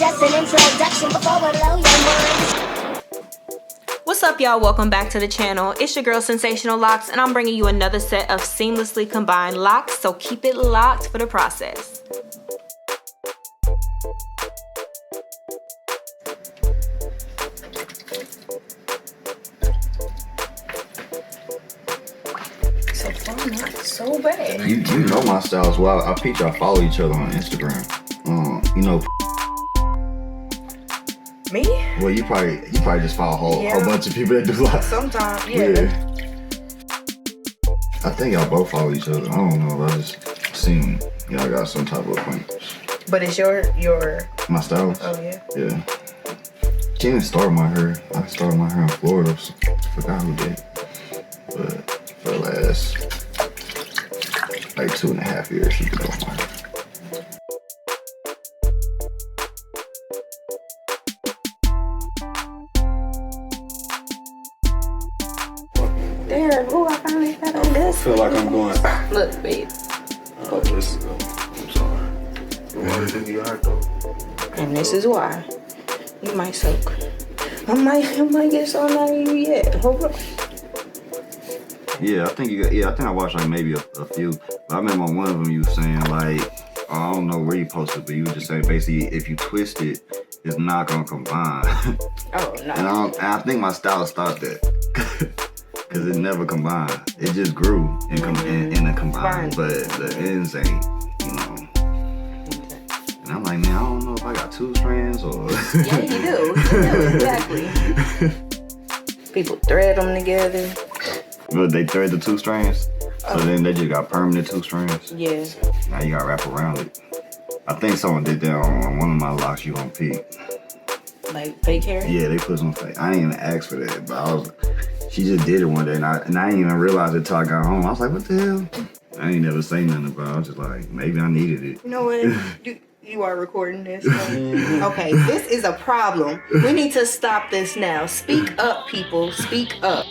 just an introduction before we blow your mind. What's up, y'all? Welcome back to the channel. It's your girl Sensational Locks, and I'm bringing you another set of seamlessly combined locks, so keep it locked for the process. So far, not so bad. You know my style as well. I peep y'all follow each other on Instagram. You know. Me? Well, you probably just follow a whole bunch of people that do locks. Sometimes, yeah. I think y'all both follow each other. I don't know. I just seen y'all got some type of acquaintance. But it's your my styles. Oh yeah. Yeah. She didn't start my hair. I started my hair in Florida. So I forgot who did. But for the last like 2.5 years, she did all my hair. There, who I finally got on this. I feel like I'm going. Look, babe. Oh, this is I'm sorry. You want to do your heart though? And this is why. You might soak. I might get so mad at you yet. Hold up. Yeah, I think you got. Yeah, I think I watched like maybe a few. But I remember on one of them you were saying like, I don't know where you posted, but you were just saying basically if you twist it, it's not gonna combine. Oh no. And I think my stylist thought that. Cause it never combined. It just grew and in a combined, but the ends ain't, you know. And I'm like, man, I don't know if I got 2 strands or. Yeah, you do. Exactly. People thread them together. But they thread the 2 strands, so then they just got permanent 2 strands. Yeah. Now you gotta wrap around it. I think someone did that on one of my locks. You on peak. Like fake hair. Yeah, they put some fake. I ain't even asked for that, but I was. She just did it one day, and I didn't even realize it till I got home. I was like, what the hell? I ain't never say nothing about it. I was just like, maybe I needed it. You know what? You are recording this. Okay, this is a problem. We need to stop this now. Speak up, people. Speak up.